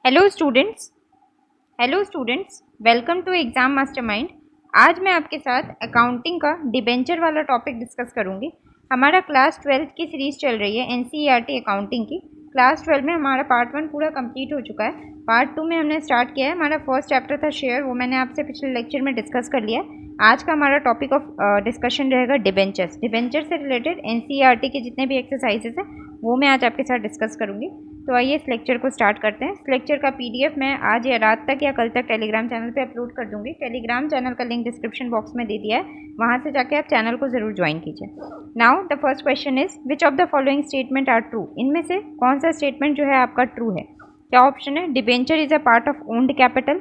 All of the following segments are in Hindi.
Hello students, welcome to Exam Mastermind. आज मैं आपके साथ अकाउंटिंग का डिबेंचर वाला टॉपिक डिस्कस करूंगी। हमारा क्लास 12 की सीरीज़ चल रही है एनसीईआरटी अकाउंटिंग की। क्लास 12 में हमारा पार्ट 1 पूरा कंप्लीट हो चुका है। पार्ट 2 में हमने स्टार्ट किया है। हमारा फर्स्ट चैप्टर था शेयर, वो मैंने आपसे पिछले लेक्चर में डिस्कस कर लिया है। आज का हमारा टॉपिक ऑफ डिस्कशन रहेगा डिबेंचर्स। डिबेंचर से रिलेटेड एनसीईआरटी के जितने भी एक्सरसाइजेस हैं वो मैं आज आपके साथ डिस्कस करूंगी। तो आइए इस लेक्चर को स्टार्ट करते हैं। इस लेक्चर का पीडीएफ मैं आज या रात तक या कल तक टेलीग्राम चैनल पे अपलोड कर दूंगी। टेलीग्राम चैनल का लिंक डिस्क्रिप्शन बॉक्स में दे दिया है, वहां से जाके आप चैनल को जरूर ज्वाइन कीजिए। Now the first question is which of the following statement are true. इनमें से कौन सा स्टेटमेंट जो है आपका ट्रू है? क्या ऑप्शन है? Debenture is a part of owned capital,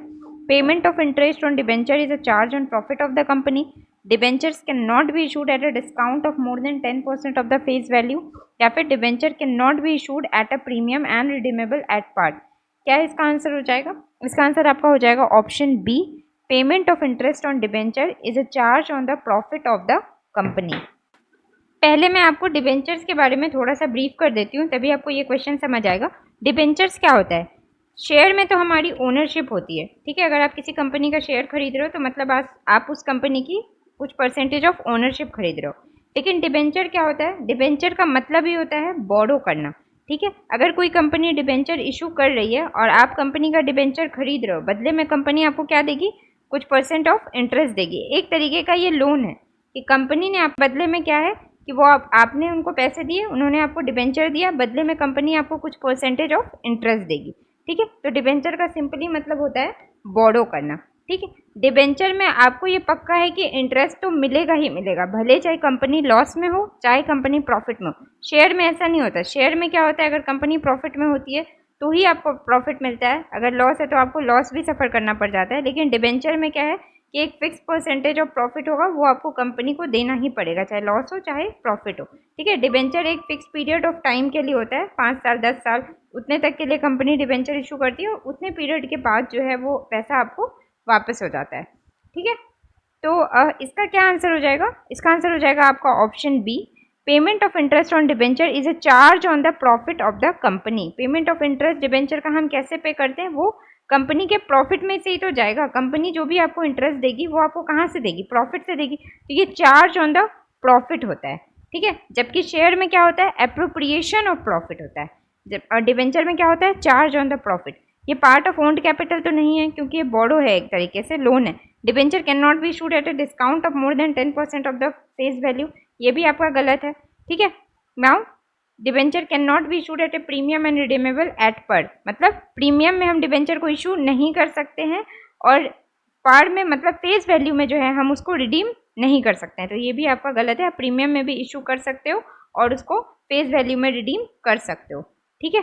payment of interest on debenture is a charge on profit of the company, debentures can not be issued at a discount of more than 10% of the face value, या फिर debenture can not be issued at a premium and redeemable eight part. क्या इसका आंसर हो जाएगा? इसका आंसर आपका हो जाएगा option B, payment of interest on debenture is a charge on the profit of the company. पहले मैं आपको डिबेंचर्स के बारे में थोड़ा सा ब्रीफ कर देती हूँ, तभी आपको ये क्वेश्चन समझ आएगा। डिबेंचर्स क्या होता है? शेयर में तो हमारी ओनरशिप होती है, ठीक है। अगर आप किसी कंपनी का शेयर खरीद रहे हो तो मतलब आप उस कंपनी की कुछ परसेंटेज ऑफ ओनरशिप खरीद रहे हो। लेकिन डिबेंचर क्या होता है? डिबेंचर का मतलब ही होता है बोरो करना, ठीक है। अगर कोई कंपनी डिबेंचर इशू कर रही है और आप कंपनी का डिबेंचर खरीद रहे हो, बदले में कंपनी आपको क्या देगी? कुछ परसेंट ऑफ इंटरेस्ट देगी। एक तरीके का ये लोन है कि कंपनी ने आप बदले में क्या है कि वो आपने उनको पैसे दिए, उन्होंने आपको डिबेंचर दिया, बदले में कंपनी आपको कुछ परसेंटेज ऑफ इंटरेस्ट देगी, ठीक है। तो डिबेंचर का सिंपली मतलब होता है बोरो करना, ठीक है। डिबेंचर में आपको ये पक्का है कि इंटरेस्ट तो मिलेगा ही मिलेगा, भले चाहे कंपनी लॉस में हो चाहे कंपनी प्रॉफिट में हो। शेयर में ऐसा नहीं होता। शेयर में क्या होता है, अगर कंपनी प्रॉफिट में होती है तो ही आपको प्रॉफिट मिलता है, अगर लॉस है तो आपको लॉस भी सफ़र करना पड़ जाता है। लेकिन डिबेंचर में क्या है कि एक फिक्स परसेंटेज ऑफ प्रॉफिट होगा, वो आपको कंपनी को देना ही पड़ेगा, चाहे लॉस हो चाहे प्रॉफिट हो, ठीक है। डिबेंचर एक फिक्स पीरियड ऑफ टाइम के लिए होता है, 5 साल 10 साल, उतने तक के लिए कंपनी डिबेंचर इशू करती है। उतने पीरियड के बाद जो है वो पैसा आपको वापस हो जाता है, ठीक है। तो इसका क्या आंसर हो जाएगा? इसका आंसर हो जाएगा आपका option B, payment of interest on debenture is a charge on the profit of the company. Payment of interest debenture का हम कैसे पे करते हैं? वो कंपनी के प्रॉफिट में से ही तो जाएगा। कंपनी जो भी आपको इंटरेस्ट देगी वो आपको कहाँ से देगी? प्रॉफिट से देगी। तो ये चार्ज ऑन द प्रॉफिट होता है, ठीक है। जबकि शेयर में क्या होता है? एप्रोप्रिएशन ऑफ प्रॉफिट होता है। जब डिबेंचर में क्या होता है? Charge on the profit. ये पार्ट ऑफ ओन्ड कैपिटल तो नहीं है, क्योंकि ये बोरो है, एक तरीके से लोन है। Debenture can not be issued at a discount of more than 10% of the face value, ये भी आपका गलत है, ठीक है। Now debenture can not be issued at A premium and redeemable eight पर, मतलब प्रीमियम में हम डिबेंचर को इशू नहीं कर सकते हैं, और पार में मतलब फेस वैल्यू में जो है हम उसको रिडीम नहीं कर सकते हैं। तो ये भी आपका गलत है। आप प्रीमियम में भी इशू कर सकते हो और उसको फेस वैल्यू में रिडीम कर सकते हो, ठीक है।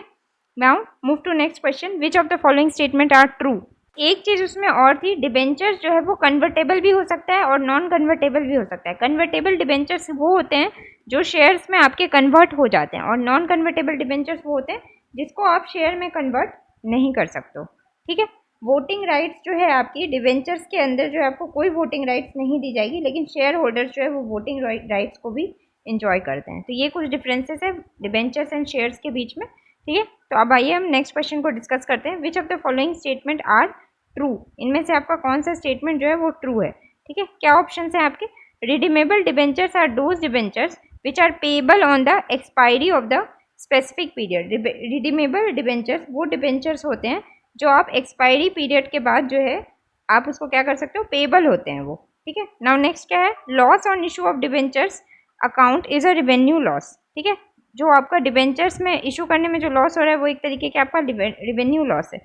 Now move to next question, which of the following statement are true. एक चीज उसमें और थी, डिबेंचर्स जो है वो कन्वर्टेबल भी हो सकता है और नॉन कन्वर्टेबल भी हो सकता है। कन्वर्टेबल डिबेंचर्स वो होते हैं जो शेयर्स में आपके कन्वर्ट हो जाते हैं, और नॉन कन्वर्टेबल डिबेंचर्स वो होते हैं जिसको आप शेयर में कन्वर्ट नहीं कर सकते हो, ठीक है। वोटिंग राइट्स जो है आपकी डिबेंचर्स के अंदर जो है आपको कोई वोटिंग राइट्स नहीं दी जाएगी, लेकिन शेयर होल्डर्स जो है वो वोटिंग राइट्स को भी इंजॉय करते हैं। तो ये कुछ डिफरेंसेस है डिबेंचर्स एंड शेयर्स के बीच में, ठीक है। तो अब आइए हम नेक्स्ट क्वेश्चन को डिस्कस करते हैं। Which of the following statement are true. इनमें से आपका कौन सा स्टेटमेंट जो है वो ट्रू है, ठीक है। क्या ऑप्शन है आपके? Redeemable debentures are those debentures which are payable on the expiry of the specific period. Redeemable debentures वो डिबेंचर्स होते हैं जो आप एक्सपायरी पीरियड के बाद जो है आप उसको क्या कर सकते हो? पेएबल होते हैं वो, ठीक है। नाउ नेक्स्ट क्या है? Loss on issue of debentures account is a revenue loss, ठीक है। जो आपका डिबेंचर्स में इशू करने में जो लॉस हो रहा है वो एक तरीके का आपका रेवेन्यू लॉस है।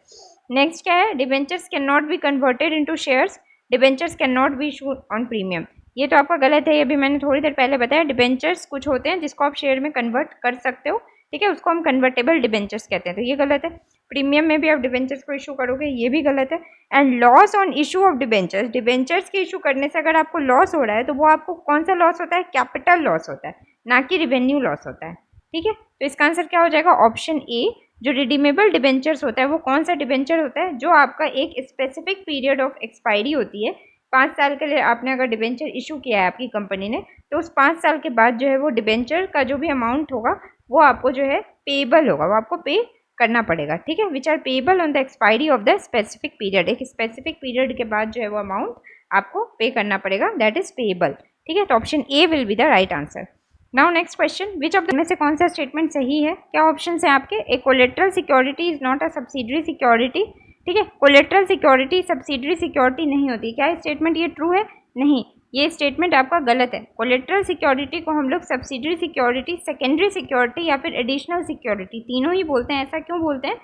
नेक्स्ट क्या है? Debentures can not be converted into shares, debentures can not be issued on premium. ये तो आपका गलत है, ये भी मैंने थोड़ी देर पहले बताया। डिबेंचर्स कुछ होते हैं जिसको आप शेयर में कन्वर्ट कर सकते हो, ठीक है, उसको हम कन्वर्टेबल डिबेंचर्स कहते हैं, तो ये गलत है। प्रीमियम में भी आप डिबेंचर्स को इशू करोगे, ये भी गलत है। And loss on issue of debentures, debentures के इशू करने से अगर आपको लॉस हो रहा है तो वो आपको कौन सा लॉस होता है? कैपिटल लॉस होता है, ना कि रिवेन्यू लॉस होता है, ठीक है। तो इसका आंसर क्या हो जाएगा? Option A. जो रिडीमेबल डिबेंचर्स होता है वो कौन सा डिबेंचर होता है? जो आपका एक स्पेसिफिक पीरियड ऑफ एक्सपायरी होती है, 5 साल के लिए आपने अगर डिबेंचर इशू किया है आपकी कंपनी ने, तो उस 5 साल के बाद जो है वो डिबेंचर का जो भी अमाउंट होगा वो आपको जो है पेएबल होगा, वो आपको पे करना पड़ेगा, ठीक है, which are payable on the expiry of the specific period. एक स्पेसिफिक पीरियड के बाद जो है वो अमाउंट आपको पे करना पड़ेगा, दैट इज पेएबल, ठीक है। तो option A will be the right answer. Now next question, which of में से कौन सा स्टेटमेंट सही है? क्या ऑप्शन है आपके? A collateral security is not a subsidiary security, ठीक है, कोलेट्रल सिक्योरिटी सब्सिडरी सिक्योरिटी नहीं होती। क्या स्टेटमेंट ये ट्रू है? नहीं, ये स्टेटमेंट आपका गलत है। कोलेट्रल सिक्योरिटी को हम लोग सब्सिडरी सिक्योरिटी, सेकेंडरी सिक्योरिटी या फिर एडिशनल सिक्योरिटी तीनों ही बोलते हैं। ऐसा क्यों बोलते हैं?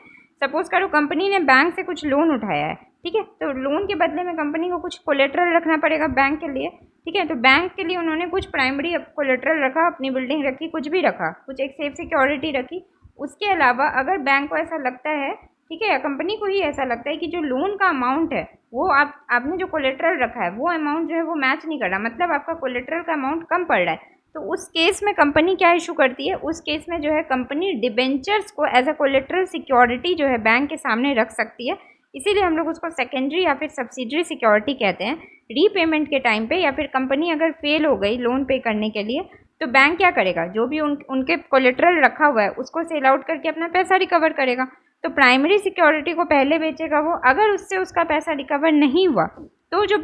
सपोज करो कंपनी ने बैंक से कुछ लोन उठाया है, ठीक है, तो लोन के बदले में कंपनी को कुछ कोलेट्रल रखना पड़ेगा बैंक के लिए, ठीक है, तो बैंक के लिए उन्होंने कुछ प्राइमरी कोलेट्रल रखा, अपनी बिल्डिंग रखी, कुछ भी रखा, कुछ एक सेफ सिक्योरिटी रखी। उसके अलावा अगर बैंक को ऐसा लगता है, ठीक है, या कंपनी को ही ऐसा लगता है कि जो लोन का अमाउंट है वो आपने जो कोलेट्रल रखा है वो अमाउंट जो है वो मैच नहीं कर रहा, मतलब आपका कोलेट्रल का अमाउंट कम पड़ रहा है, तो उस केस में कंपनी क्या इशू करती है? उस केस में जो है कंपनी डिबेंचर्स को एज अ कोलेट्रल सिक्योरिटी जो है बैंक के सामने रख सकती है। इसीलिए हम लोग उसको सेकेंडरी या फिर सब्सिडरी सिक्योरिटी कहते हैं। रीपेमेंट के टाइम पे या फिर कंपनी अगर फेल हो गई लोन पे करने के लिए, तो बैंक क्या करेगा? जो भी उनके कोलेट्रल रखा हुआ है उसको सेल आउट करके अपना पैसा रिकवर करेगा। तो प्राइमरी सिक्योरिटी को पहले बेचेगा वो, अगर उससे उसका पैसा रिकवर नहीं हुआ तो जो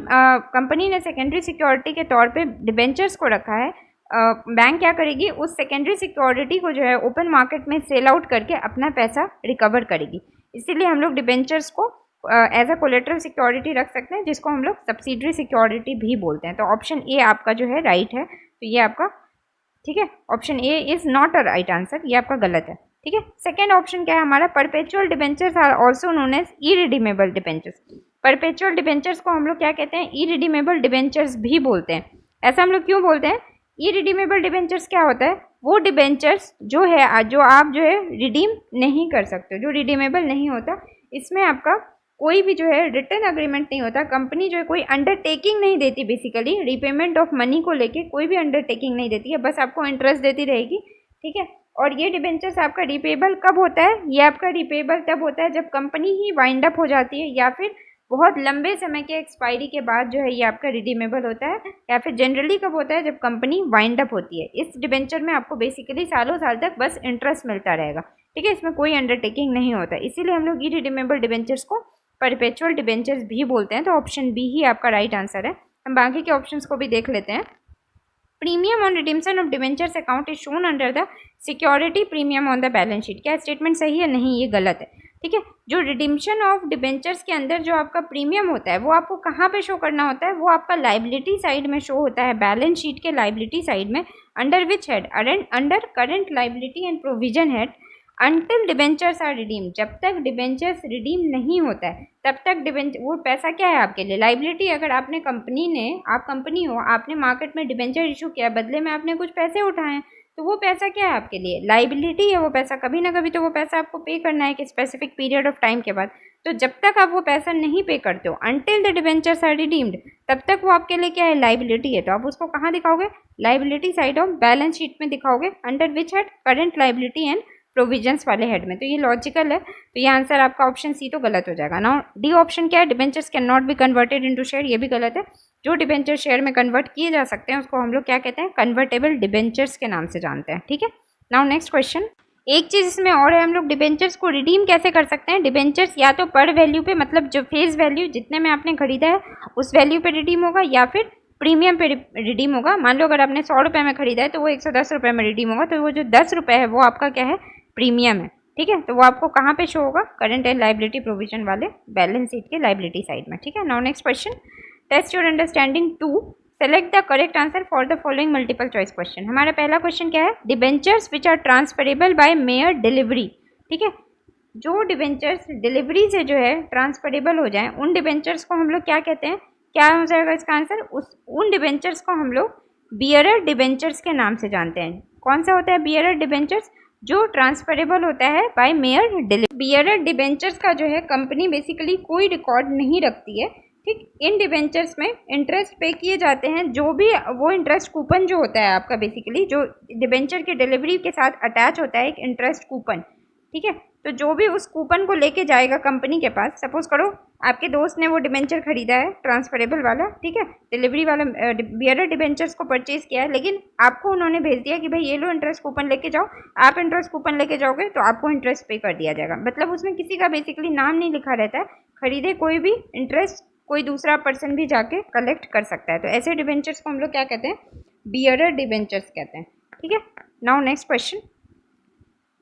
कंपनी ने सेकेंडरी सिक्योरिटी के तौर पे डिबेंचर्स को रखा है, बैंक क्या करेगी? उस सेकेंडरी सिक्योरिटी को जो है ओपन मार्केट में सेल आउट करके अपना पैसा रिकवर करेगी। इसीलिए हम लोग डिबेंचर्स को एज अ कोलेट्रल सिक्योरिटी रख सकते हैं, जिसको हम लोग सब्सिडरी सिक्योरिटी भी बोलते हैं। तो ऑप्शन ए आपका जो है राइट है, तो ये आपका, ठीक है, option A is not a right answer, ये आपका गलत है, ठीक है। सेकेंड ऑप्शन क्या है हमारा? Perpetual debentures are also known as irredeemable debentures. Perpetual debentures को हम लोग क्या कहते हैं? इरिडीमेबल डिबेंचर्स भी बोलते हैं। ऐसा हम लोग क्यों बोलते हैं? इरिडीमेबल डिबेंचर्स क्या होता है? वो डिबेंचर्स जो है जो आप जो है रिडीम नहीं कर सकते, जो रिडीमेबल नहीं होता, इसमें आपका कोई भी जो है रिटर्न अग्रीमेंट नहीं होता, कंपनी जो है कोई अंडरटेकिंग नहीं देती, बेसिकली रीपेमेंट ऑफ मनी को लेके कोई भी अंडरटेकिंग नहीं देती है, बस आपको इंटरेस्ट देती रहेगी, ठीक है। और ये डिबेंचर्स आपका रिपेबल कब होता है? ये आपका रिपेबल तब होता है जब कंपनी ही वाइंड अप हो जाती है, या फिर बहुत लंबे समय के एक्सपायरी के बाद जो है ये आपका रिडीमेबल होता है, या फिर जनरली कब होता है? जब कंपनी वाइंड अप होती है। इस डिबेंचर में आपको बेसिकली सालों साल तक बस इंटरेस्ट मिलता रहेगा, ठीक है, इसमें कोई अंडरटेकिंग नहीं होता, इसीलिए हम लोग इरिडीमेबल डिबेंचर्स को परपेचुअल डिबेंचर्स भी बोलते हैं। तो ऑप्शन बी ही आपका राइट आंसर है। हम बाकी के ऑप्शंस को भी देख लेते हैं। Premium on redemption of debentures account is shown under the security premium on the balance sheet. क्या स्टेटमेंट सही है? नहीं, ये गलत है, ठीक है। जो रिडीम्शन ऑफ डिबेंचर्स के अंदर जो आपका प्रीमियम होता है वो आपको कहाँ पे शो करना होता है? वो आपका लाइबिलिटी साइड में शो होता है, बैलेंस शीट के लाइबिलिटी साइड में। Under which head? Under current liability and provision head. Until debentures are redeem, जब तक डिबेंचर्स रिडीम नहीं होता है तब तक डिबेंचर, वो पैसा क्या है आपके लिए? लाइबिलिटी। अगर आपने कंपनी ने, आप कंपनी हो, आपने मार्केट में डिबेंचर इशू किया, बदले में आपने कुछ पैसे उठाए हैं, तो वो पैसा क्या है आपके लिए? लाइबिलिटी है वो पैसा। कभी ना कभी तो वो पैसा आपको पे करना है कि स्पेसिफिक पीरियड ऑफ टाइम के बाद। तो जब तक आप वो पैसा नहीं पे करते हो, until the debentures are redeemed, तब तक वो आपके लिए क्या है? लाइबिलिटी है। तो आप उसको कहाँ दिखाओगे? Liability side of balance sheet में दिखाओगे, under which head? Current liability and provisions वाले हेड में। तो ये लॉजिकल है, तो ये आंसर आपका ऑप्शन सी तो गलत हो जाएगा ना। डी ऑप्शन क्या है? Debentures can not be converted into share, ये भी गलत है। जो डिबेंचर शेयर में कन्वर्ट किए जा सकते हैं उसको हम लोग क्या कहते हैं? कन्वर्टेबल डिबेंचर्स के नाम से जानते हैं, ठीक है। Now next question. एक चीज़ इसमें और है, हम लोग डिबेंचर्स को रिडीम कैसे कर सकते हैं? डिबेंचर्स या तो पर वैल्यू पे, मतलब जो फेस वैल्यू जितने में आपने खरीदा है उस वैल्यू पे रिडीम होगा, या फिर प्रीमियम पे रिडीम होगा। मान लो अगर आपने 100 रुपये में खरीदा है तो वो 110 रुपये में रिडीम होगा, तो वो जो 10 रुपये है वो आपका क्या है? प्रीमियम है, ठीक है। तो वो आपको कहाँ पे शो होगा? करंट एंड लाइबिलिटी प्रोविजन वाले बैलेंस शीट के लाइबिलिटी साइड में, ठीक है। Now next question, test your understanding two, select the correct answer for the following multiple choice question. हमारा पहला क्वेश्चन क्या है? Debentures which are transferable by mere delivery, ठीक है। जो डिबेंचर्स डिलीवरी से जो है ट्रांसफरेबल हो जाए उन डिबेंचर्स को हम लोग क्या कहते हैं? क्या हो जाएगा इसका आंसर? उन डिबेंचर्स को हम लोग बियरर डिबेंचर्स के नाम से जानते हैं। कौन सा होता है बियरर डिबेंचर्स? जो ट्रांसफरेबल होता है by mere delivery. Bearer debentures का जो है कंपनी बेसिकली कोई रिकॉर्ड नहीं रखती है, ठीक। इन डिबेंचर्स में इंटरेस्ट पे किए जाते हैं, जो भी वो इंटरेस्ट कूपन जो होता है आपका, बेसिकली जो डिबेंचर के डिलीवरी के साथ अटैच होता है एक इंटरेस्ट कूपन, ठीक है। तो जो भी उस कूपन को लेके जाएगा कंपनी के पास, सपोज करो आपके दोस्त ने वो डिबेंचर खरीदा है ट्रांसफरेबल वाला, ठीक है, डिलीवरी वाला बियरर डिबेंचर्स को परचेज किया है, लेकिन आपको उन्होंने भेज दिया कि भाई ये लो इंटरेस्ट कूपन लेके जाओ, आप इंटरेस्ट कूपन लेके जाओगे तो आपको इंटरेस्ट पे कर दिया जाएगा। मतलब उसमें किसी का बेसिकली नाम नहीं लिखा रहता है, खरीदे कोई भी इंटरेस्ट कोई दूसरा पर्सन भी जाके कलेक्ट कर सकता है। तो ऐसे डिबेंचर्स को हम लोग क्या कहते हैं, बियरर डिबेंचर्स कहते हैं, ठीक है। Now next question,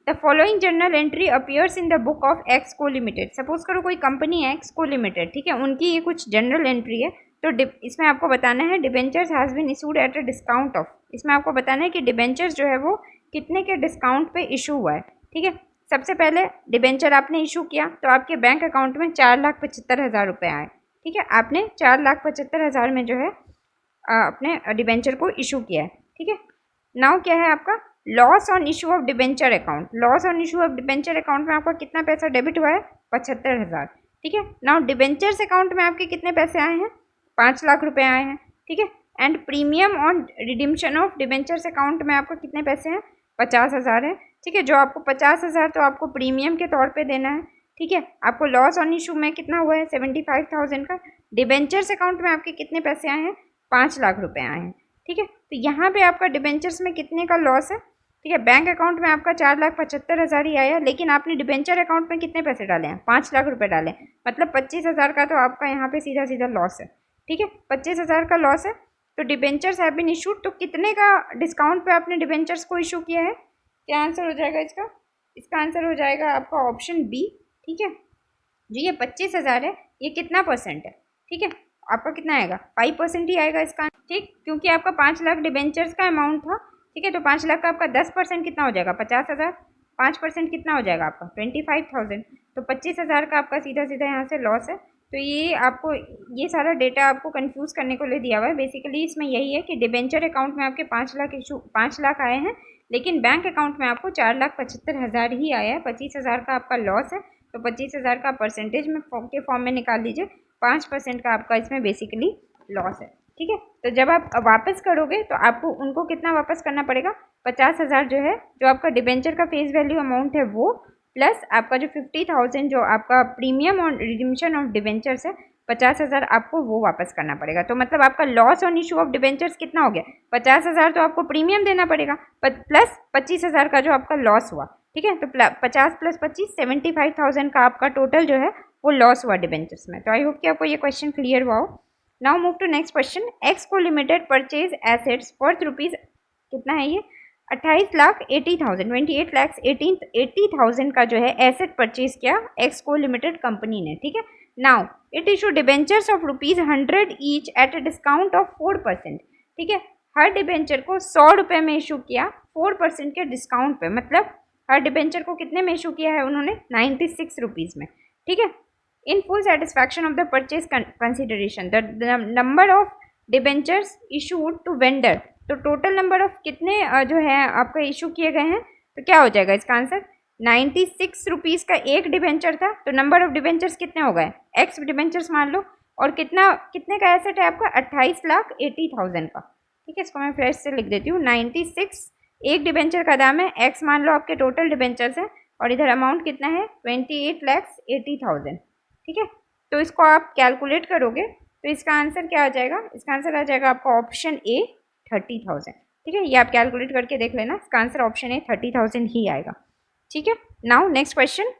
the following journal entry appears in the book of x Co limited. Suppose करो कोई कंपनी है एक्स को लिमिटेड, ठीक है, उनकी ये कुछ जनरल एंट्री है, तो इसमें आपको बताना है debentures has been issued at a discount of, इसमें आपको बताना है कि डिबेंचर्स जो है वो कितने के डिस्काउंट पे इशू हुआ है, ठीक है। सबसे पहले डिबेंचर आपने इशू किया तो आपके बैंक अकाउंट में 4,75,000 रुपये आए, ठीक है, आपने 4,75,000 में जो है अपने डिबेंचर को इशू किया है, ठीक है। नाउ क्या है आपका loss on issue of debenture account, loss on issue of debenture account में आपका कितना पैसा डेबिट हुआ है, 75,000, ठीक है। नाउ डिबेंचर्स अकाउंट में आपके कितने पैसे आए हैं, 5 लाख रुपए आए हैं, ठीक है। And premium on Redemption of debentures account में आपको कितने पैसे हैं, 50,000 है, ठीक है। जो आपको 50,000 तो आपको प्रीमियम के तौर पे देना है, ठीक है। आपको लॉस ऑन इशू में कितना हुआ है, 75,000 का। डिबेंचर्स अकाउंट में आपके कितने पैसे आए हैं, 5 लाख रुपए आए हैं, ठीक है। तो यहाँ पे आपका डिबेंचर्स में कितने का लॉस है, ठीक है। बैंक अकाउंट में आपका 4,75,000 ही आया, लेकिन आपने डिबेंचर अकाउंट में कितने पैसे डाले हैं, 5 लाख रुपए डाले, मतलब 25,000 का तो आपका यहाँ पे सीधा सीधा लॉस है, ठीक है। 25,000 का लॉस है, तो डिबेंचर्स हैव बीन इशूड, तो कितने का डिस्काउंट पे आपने डिबेंचर्स को इशू किया है, क्या आंसर हो जाएगा इसका, इसका आंसर हो जाएगा आपका ऑप्शन बी, ठीक है। जो ये 25,000 है ये कितना परसेंट है, ठीक है, आपका कितना आएगा, 5% ही आएगा इसका, ठीक, क्योंकि आपका 5 लाख डिबेंचर्स का अमाउंट था, ठीक है। तो 5 लाख का आपका 10% कितना हो जाएगा, 50,000, 5% कितना हो जाएगा आपका 25,000, तो 25,000 का आपका सीधा सीधा यहाँ से लॉस है। तो ये आपको ये सारा डेटा आपको कंफ्यूज करने को ले दिया हुआ है, बेसिकली इसमें यही है कि डिबेंचर अकाउंट में आपके 5 लाख आए हैं, लेकिन बैंक अकाउंट में आपको 4,75,000 ही आया है, 25,000 का आपका लॉस है। तो 25,000 का परसेंटेज में के फॉर्म में निकाल लीजिए, 5% का आपका इसमें बेसिकली लॉस है, ठीक है। तो जब आप वापस करोगे तो आपको उनको कितना वापस करना पड़ेगा, 50,000 जो है, जो आपका डिबेंचर का फेस वैल्यू अमाउंट है वो, प्लस आपका जो 50,000 जो आपका प्रीमियम और रिडिम्पशन ऑफ डिबेंचर्स है, 50,000 आपको वो वापस करना पड़ेगा। तो मतलब आपका loss on issue of debentures कितना हो गया, 50,000 तो आपको प्रीमियम देना पड़ेगा, प्लस 25,000 का जो आपका लॉस हुआ, ठीक है। तो 50 + 25 75,000 का आपका टोटल जो है वो लॉस हुआ डिबेंचर्स में। तो आई होप कि आपको ये क्वेश्चन क्लियर हुआ हो। Now move to next question, X Co limited purchase assets worth rupees कितना है ये, 28,80,000, 28,80,000 का जो है एसेट परचेज किया एक्स को लिमिटेड कंपनी ने, ठीक है। Now it issue debentures of ₹100 each at a discount of 4%, ठीक है। हर डिबेंचर को 100 रुपये में इशू किया 4% के डिस्काउंट पे, मतलब हर डिबेंचर को कितने में इशू किया है उन्होंने, 96 रुपीज़ में, ठीक है। In full satisfaction of the purchase consideration the number of debentures issued to vendor, तो टोटल नंबर ऑफ कितने जो है आपका इशू किए गए हैं, तो क्या हो जाएगा इसका आंसर, 96 रुपीज़ का एक डिबेंचर था, तो नंबर ऑफ डिबेंचर्स कितने हो गए, एक्स डिबेंचर्स मान लो, और कितने का एसेट है आपका 28,80,000 का, ठीक है। इसको मैं फ्रेश से लिख देती हूँ, 96 एक डिबेंचर का दाम है, एक्स मान लो आपके टोटल डिबेंचर्स हैं, और इधर अमाउंट कितना है 28,80,000, ठीक है। तो इसको आप कैलकुलेट करोगे तो इसका आंसर क्या आ जाएगा, इसका आंसर आ जाएगा आपका ऑप्शन ए 30,000, ठीक है। ये आप कैलकुलेट करके देख लेना, इसका आंसर ऑप्शन ए 30,000 ही आएगा, ठीक है। नाउ नेक्स्ट क्वेश्चन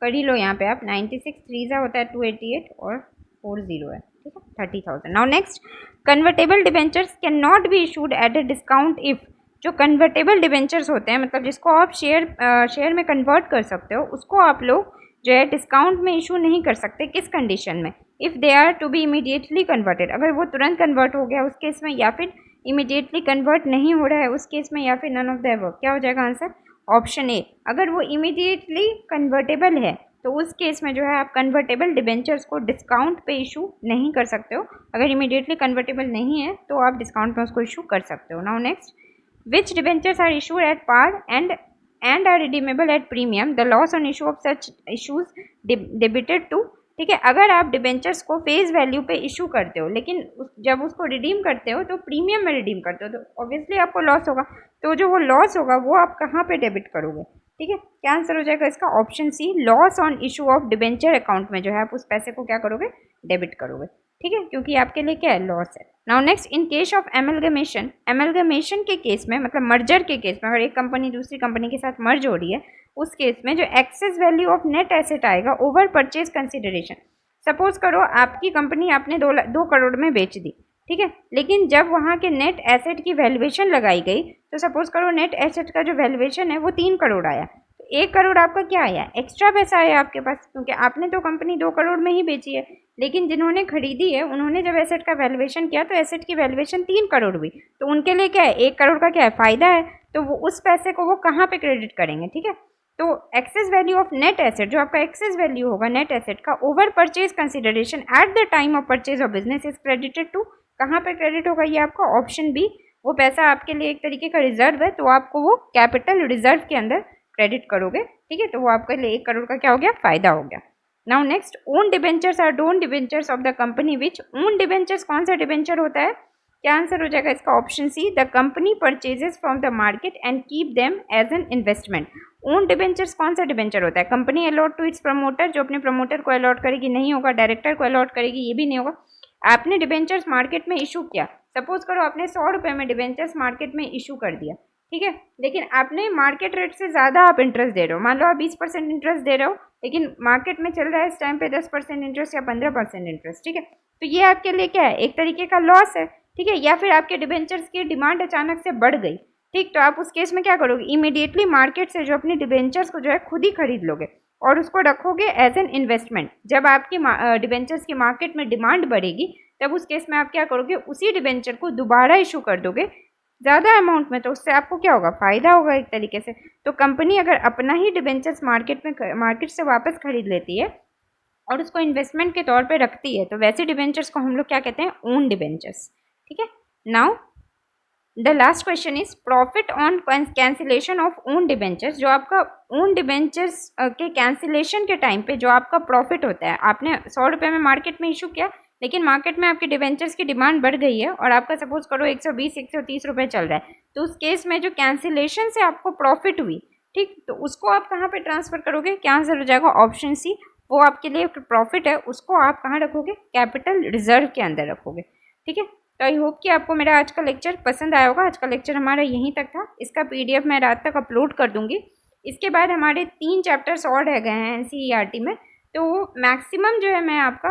कर ही लो यहाँ पे आप, 96 3 होता है 288 और 40 है, ठीक है, 30,000। Now next, convertible debentures can not be issued at a discount if, जो कन्वर्टेबल डिबेंचर्स होते हैं मतलब जिसको आप शेयर में कन्वर्ट कर सकते हो, उसको आप लोग जो है डिस्काउंट में इशू नहीं कर सकते, किस कंडीशन में, if they are to be immediately converted, अगर वो तुरंत कन्वर्ट हो गया उस केस में, या फिर इमीडिएटली कन्वर्ट नहीं हो रहा है उस केस में, या फिर नन ऑफ द अबव, क्या हो जाएगा आंसर, ऑप्शन ए। अगर वो इमीडिएटली कन्वर्टेबल है तो उस केस में जो है आप कन्वर्टेबल डिबेंचर्स को डिस्काउंट पे इशू नहीं कर सकते हो, अगर इमीडिएटली कन्वर्टेबल नहीं है तो आप डिस्काउंट में उसको इशू कर सकते हो। Now next, which debentures are issued at par and are redeemable at premium, the loss on issue of such issues debited to, ठीक है। अगर आप डिबेंचर्स को फेस वैल्यू पे इशू करते हो, लेकिन जब उसको रिडीम करते हो तो प्रीमियम में रिडीम करते हो, तो ऑब्वियसली आपको लॉस होगा, तो जो वो लॉस होगा वो आप कहाँ पे डेबिट करोगे, ठीक है, क्या आंसर हो जाएगा इसका? Option C, loss on issue of debenture account में जो है आप उस पैसे को क्या करोगे? डेबिट करोगे। ठीक है, क्योंकि आपके लिए क्या है? लॉस है। Now next, in case of amalgamation, amalgamation के केस में मतलब मर्जर के केस में, अगर एक कंपनी दूसरी कंपनी के साथ मर्ज हो रही है, उस केस में जो excess value of net asset आएगा ओवर परचेज कंसिडरेशन। सपोज करो आपकी कंपनी आपने 2 करोड़ में बेच दी, ठीक है, लेकिन जब वहाँ के नेट एसेट की वैल्यूएशन लगाई गई तो सपोज करो नेट एसेट का जो वैल्यूएशन है वो 3 करोड़ आया, तो 1 करोड़ आपका क्या आया? एक्स्ट्रा पैसा आया आपके पास, क्योंकि आपने तो कंपनी 2 करोड़ में ही बेची है, लेकिन जिन्होंने खरीदी है उन्होंने जब एसेट का वैल्यूएशन किया तो एसेट की वैल्यूएशन 3 करोड़ हुई, तो उनके लिए क्या है? 1 करोड़ का क्या है? फायदा है। तो वो उस पैसे को वो कहाँ पे क्रेडिट करेंगे? ठीक है, तो excess value of net asset, जो आपका एक्सेस वैल्यू होगा नेट एसेट का over purchase consideration at the time of purchase of business is credited to, कहाँ पे क्रेडिट होगा? ये आपका ऑप्शन बी, वो पैसा आपके लिए एक तरीके का रिजर्व है, तो आपको वो कैपिटल रिजर्व के अंदर क्रेडिट करोगे। ठीक है, तो वो आपके लिए 1 करोड़ का क्या हो गया? फायदा हो गया। Now next, own debentures are own debentures of the company which, own debentures कौन सा डिबेंचर होता है? क्या आंसर हो जाएगा इसका? Option C, the company purchases from the market and keep them as an investment. Own debentures कौन सा डिबेंचर होता है? Company allot to its promoter, जो अपने प्रमोटर को अलॉट करेगी, नहीं होगा। डायरेक्टर को अलॉट करेगी, ये भी नहीं होगा। आपने डिबेंचर्स मार्केट में इशू किया, सपोज करो आपने 100 रुपये में डिबेंचर्स मार्केट में इशू कर दिया, ठीक है, लेकिन आपने मार्केट रेट से ज़्यादा आप इंटरेस्ट दे रहे हो, मान लो आप 20% इंटरेस्ट दे रहे हो, लेकिन मार्केट में चल रहा है इस टाइम पे 10% इंटरेस्ट या 15% इंटरेस्ट, ठीक है, तो ये आपके लिए क्या है? एक तरीके का लॉस है। ठीक है, या फिर आपके डिबेंचर्स की डिमांड अचानक से बढ़ गई, ठीक, तो आप उस केस में क्या करोगे? इमीडिएटली मार्केट से जो अपने डिबेंचर्स को जो है खुद ही खरीद लोगे और उसको रखोगे एज एन इन्वेस्टमेंट। जब आपकी डिबेंचर्स की मार्केट में डिमांड बढ़ेगी तब उस केस में आप क्या करोगे? उसी डिबेंचर को दोबारा इशू कर दोगे ज़्यादा अमाउंट में, तो उससे आपको क्या होगा? फायदा होगा एक तरीके से। तो कंपनी अगर अपना ही डिबेंचर्स मार्केट से वापस खरीद लेती है और उसको इन्वेस्टमेंट के तौर पे रखती है, तो वैसे डिबेंचर्स को हम लोग क्या कहते हैं? Own debentures. ठीक है, now the last question is profit on cancellation of own debentures. जो आपका ओन डिबेंचर्स के कैंसिलेशन के टाइम पे जो आपका प्रॉफिट होता है, आपने 100 रुपये में मार्केट में इशू किया, लेकिन मार्केट में आपके डिबेंचर्स की डिमांड बढ़ गई है और आपका सपोज करो 120-130 रुपये चल रहा है, तो उस केस में जो कैंसिलेशन से आपको प्रॉफिट हुई, ठीक, तो उसको आप कहाँ पे ट्रांसफर करोगे? क्या आंसर हो जाएगा? ऑप्शन सी, वो आपके लिए प्रॉफिट है, उसको आप कहाँ रखोगे? कैपिटल रिजर्व के अंदर रखोगे। ठीक है, तो आई होप कि आपको मेरा आज का लेक्चर पसंद आया होगा। आज का लेक्चर हमारा यहीं तक था। इसका PDF मैं रात तक अपलोड कर दूंगी। इसके बाद हमारे 3 चैप्टर्स और रह गए हैं NCERT में, तो मैक्सिमम जो है मैं आपका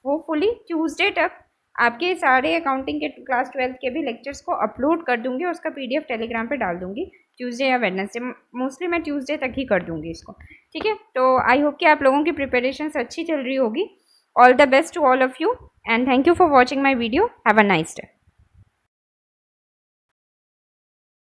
होपफुली ट्यूसडे तक आपके सारे अकाउंटिंग के क्लास 12 के भी लेक्चर्स को अपलोड कर दूंगी और उसका PDF टेलीग्राम पे डाल दूंगी ट्यूसडे या वेडनेसडे। मोस्टली मैं ट्यूसडे तक ही कर दूंगी इसको। ठीक है, तो आई होप कि आप लोगों की प्रिपरेशन अच्छी चल रही होगी। All the best to all of you and thank you for watching my video. Have a nice day.